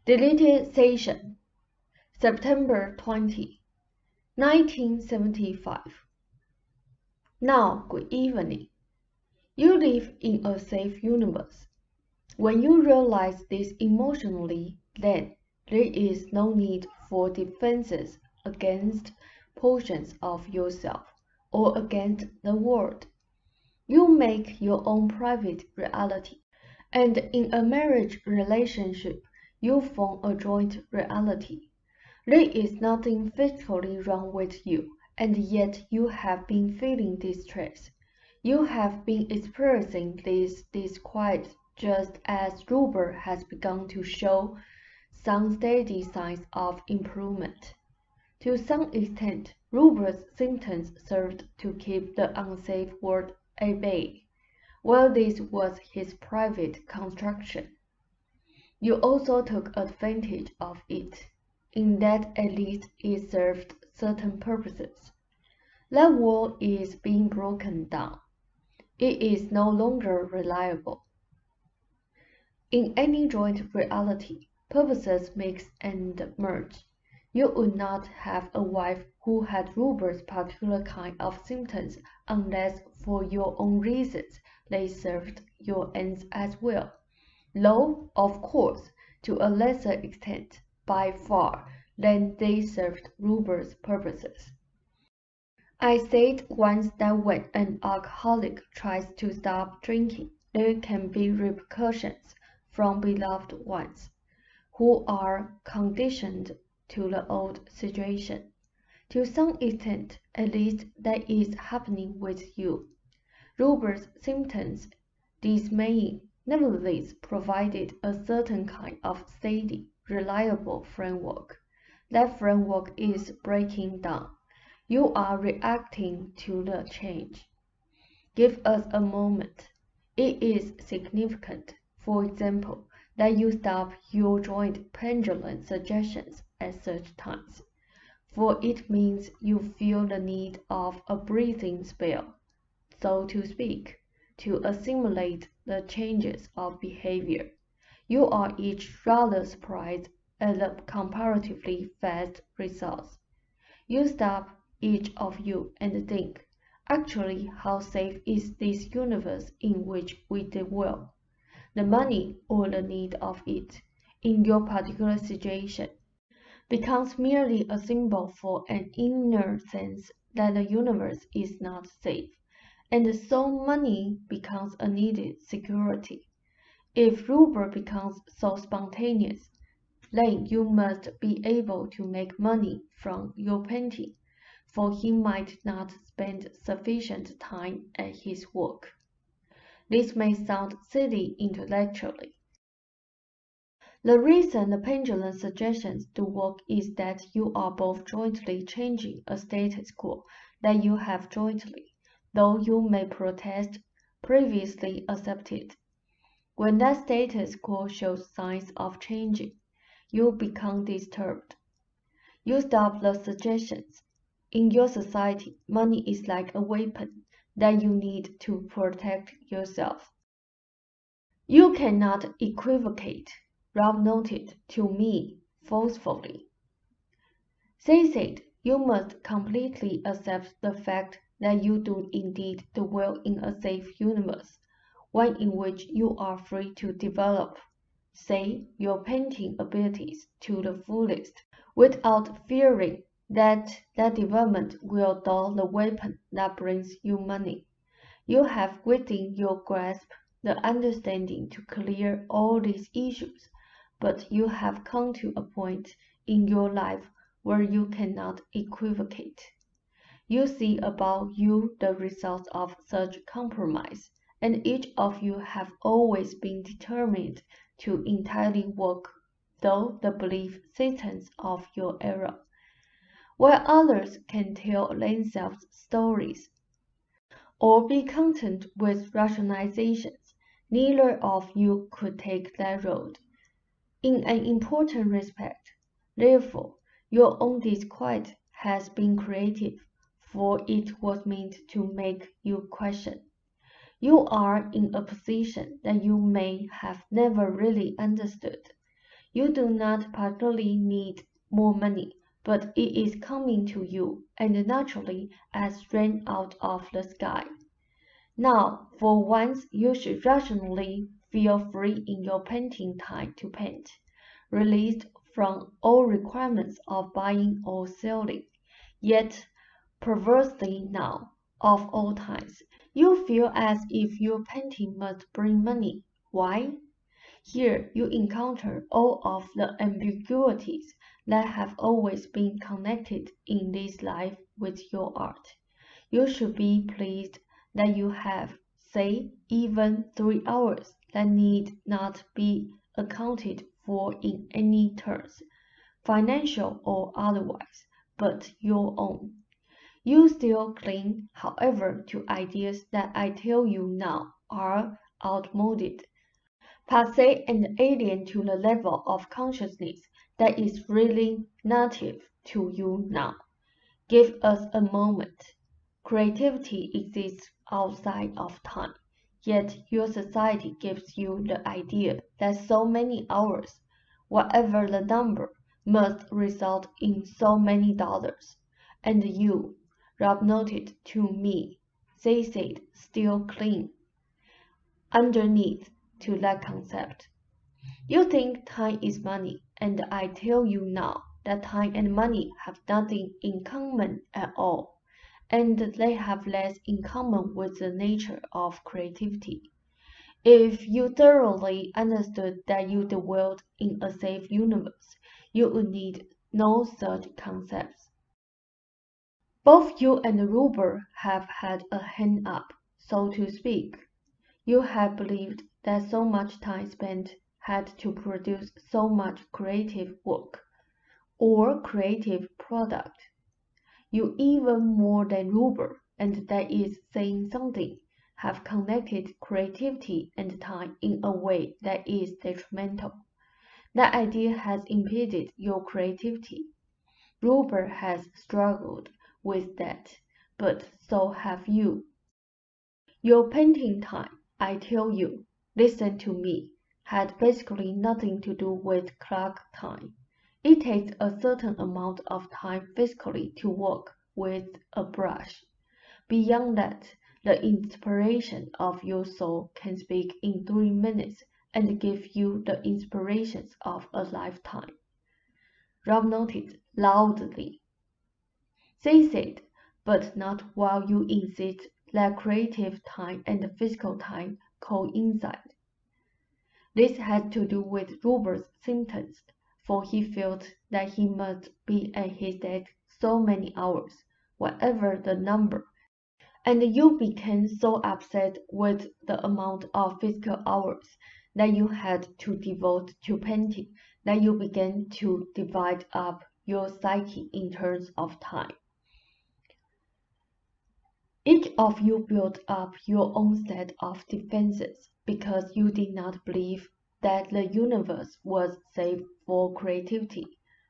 Deleted session, September 20, 1975. Now, good evening. You live in a safe universe. When you realize this emotionally, then there is no need for defenses against portions of yourself or against the world. You make your own private reality, and in a marriage relationship, you form a joint reality. There is nothing physically wrong with you, and yet you have been feeling distress. You have been experiencing this disquiet just as Robert has begun to show some steady signs of improvement. To some extent, Robert's symptoms served to keep the unsafe world at bay, while this was his private construction. You also took advantage of it, in that at least it served certain purposes. That wall is being broken down. It is no longer reliable. In any joint reality, purposes mix and merge. You would not have a wife who had Robert's particular kind of symptoms unless for your own reasons they served your ends as well, though, of course, to a lesser extent, by far, than they served Robert's purposes. I said once that when an alcoholic tries to stop drinking, there can be repercussions from beloved ones, who are conditioned to the old situation. To some extent, at least, that is happening with you. Robert's symptoms, dismaying, nevertheless provided a certain kind of steady, reliable framework. That framework is breaking down. You are reacting to the change. Give us a moment. It is significant, for example, that you stop your joint pendulum suggestions at such times, for it means you feel the need of a breathing spell, so to speak, to assimilate the changes of behavior. You are each rather surprised at the comparatively fast results. You stop, each of you, and think, actually, how safe is this universe in which we dwell? The money, or the need of it, in your particular situation, becomes merely a symbol for an inner sense that the universe is not safe, and so money becomes a needed security. If Robert becomes so spontaneous, then you must be able to make money from your painting, for he might not spend sufficient time at his work. This may sound silly intellectually. The reason the pendulum suggestions do work is that you are both jointly changing a status quo that you have jointly, though you may protest, previously accepted. When that status quo shows signs of changing, you become disturbed. You stop the suggestions. In your society, money is like a weapon that you need to protect yourself. You cannot equivocate, Rob noted to me forcefully. They said you must completely accept the fact that you do indeed dwell in a safe universe, one in which you are free to develop, say, your painting abilities to the fullest, without fearing that development will dull the weapon that brings you money. You have within your grasp the understanding to clear all these issues, but you have come to a point in your life where you cannot equivocate. You see about you the results of such compromise, and each of you have always been determined to entirely work through the belief systems of your era, while others can tell themselves stories, or be content with rationalizations. Neither of you could take that road. In an important respect, therefore, your own disquiet has been creative, for it was meant to make you question. You are in a position that you may have never really understood. You do not particularly need more money, but it is coming to you, and naturally as rain out of the sky. Now, for once, you should rationally feel free in your painting time to paint, released from all requirements of buying or selling. Yet, perversely now, of all times, you feel as if your painting must bring money. Why? Here you encounter all of the ambiguities that have always been connected in this life with your art. You should be pleased that you have, say, even 3 hours that need not be accounted for in any terms, financial or otherwise, but your own. You still cling, however, to ideas that I tell you now are outmoded, passé and alien to the level of consciousness that is really native to you now. Give us a moment. Creativity exists outside of time, yet your society gives you the idea that so many hours, whatever the number, must result in so many dollars. And you, Rob noted to me, they said, still cling underneath to that concept. You think time is money, and I tell you now that time and money have nothing in common at all, and they have less in common with the nature of creativity. If you thoroughly understood that you dwelled in a safe universe, you would need no such concepts. Both you and Ruber have had a hand up, so to speak. You have believed that so much time spent had to produce so much creative work, or creative product. You even more than Ruber, and that is saying something, have connected creativity and time in a way that is detrimental. That idea has impeded your creativity. Ruber has struggled with that, but so have you. Your painting time, I tell you, listen to me, had basically nothing to do with clock time. It takes a certain amount of time physically to work with a brush. Beyond that, the inspiration of your soul can speak in 3 minutes and give you the inspirations of a lifetime. Rob noted loudly. They said, but not while you insist that creative time and physical time coincide. This had to do with Ruber's symptoms, for he felt that he must be at his desk so many hours, whatever the number, and you became so upset with the amount of physical hours that you had to devote to painting that you began to divide up your psyche in terms of time. Each of you built up your own set of defenses because you did not believe that the universe was safe for creativity.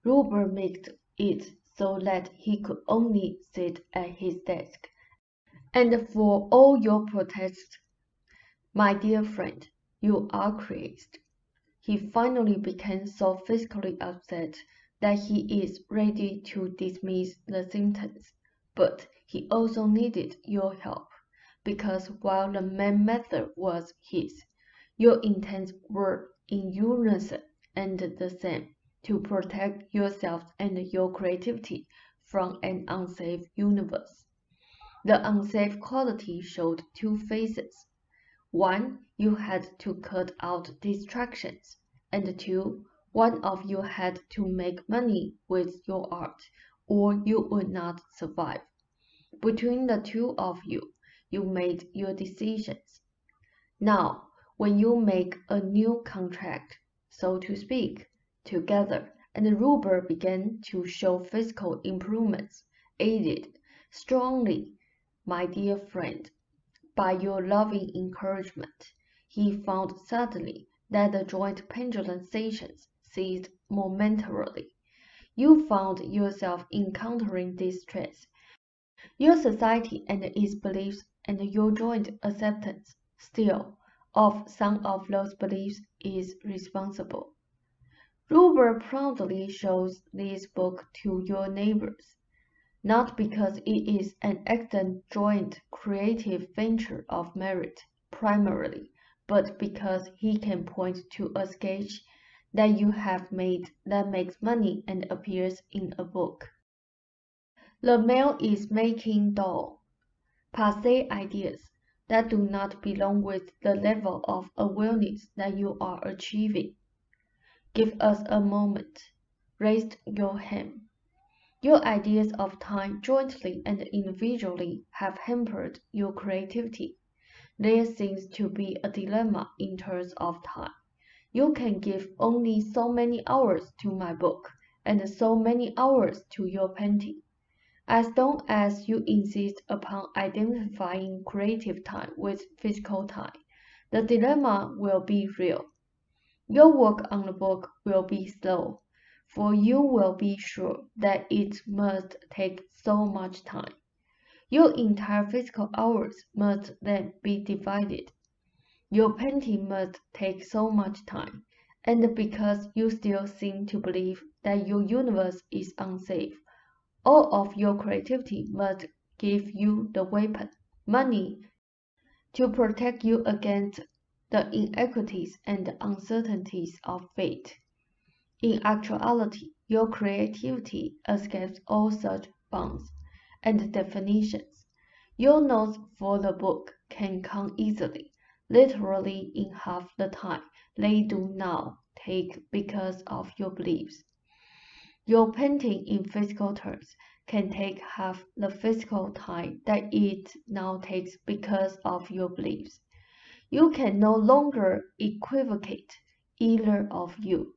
Ruber made it so that he could only sit at his desk. And for all your protests, my dear friend, you are crazed. He finally became so physically upset that he is ready to dismiss the symptoms, but he also needed your help, because while the main method was his, your intents were in unison and the same, to protect yourself and your creativity from an unsafe universe. The unsafe quality showed two phases. One, you had to cut out distractions, and two, one of you had to make money with your art, or you would not survive. Between the two of you, you made your decisions. Now, when you make a new contract, so to speak, together, and Ruber began to show physical improvements, aided strongly, my dear friend, by your loving encouragement, he found suddenly that the joint pendulum stations ceased momentarily. You found yourself encountering distress. Your society and its beliefs and your joint acceptance still of some of those beliefs is responsible. Robert proudly shows this book to your neighbors, not because it is an excellent joint creative venture of merit, primarily, but because he can point to a sketch that you have made that makes money and appears in a book. The male is making dull, passé ideas that do not belong with the level of awareness that you are achieving. Give us a moment. Raise your hand. Your ideas of time jointly and individually have hampered your creativity. There seems to be a dilemma in terms of time. You can give only so many hours to my book and so many hours to your painting. As long as you insist upon identifying creative time with physical time, the dilemma will be real. Your work on the book will be slow, for you will be sure that it must take so much time. Your entire physical hours must then be divided. Your painting must take so much time, and because you still seem to believe that your universe is unsafe, all of your creativity must give you the weapon, money, to protect you against the inequities and uncertainties of fate. In actuality, your creativity escapes all such bounds and definitions. Your notes for the book can come easily, literally in half the time they do now take because of your beliefs. Your painting in physical terms can take half the physical time that it now takes because of your beliefs. You can no longer equivocate either of you.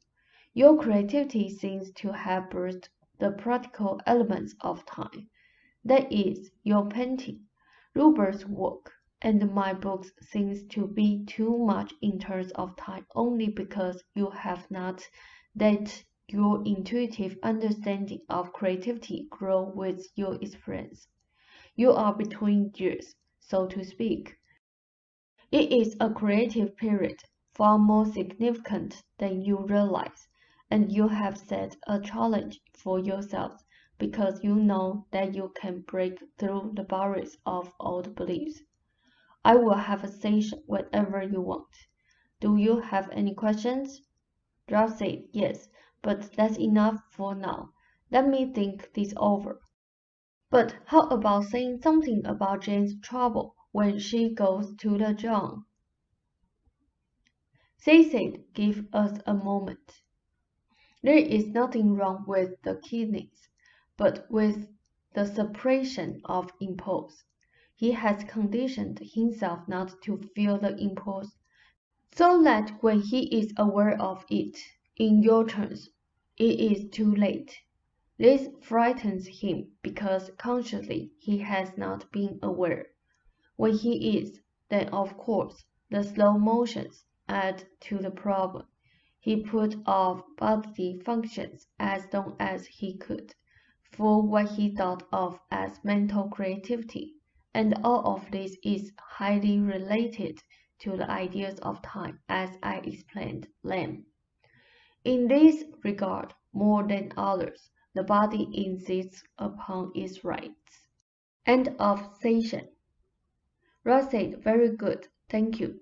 Your creativity seems to have burst the practical elements of time. That is, your painting, Rupert's work, and my books seems to be too much in terms of time only because you have not let your intuitive understanding of creativity grow with your experience. You are between years, so to speak. It is a creative period, far more significant than you realize, and you have set a challenge for yourselves because you know that you can break through the barriers of old beliefs. I will have a session whenever you want. Do you have any questions? Ralph said yes, but that's enough for now. Let me think this over. But how about saying something about Jane's trouble when she goes to the John? They said, give us a moment. There is nothing wrong with the kidneys, but with the suppression of impulse. He has conditioned himself not to feel the impulse, so that when he is aware of it, in your terms, it is too late. This frightens him because consciously he has not been aware. When he is, then of course, the slow motions add to the problem. He put off bodily functions as long as he could, for what he thought of as mental creativity, and all of this is highly related to the ideas of time as I explained them. In this regard, more than others, the body insists upon its rights. End of session. Ross said, very good, thank you.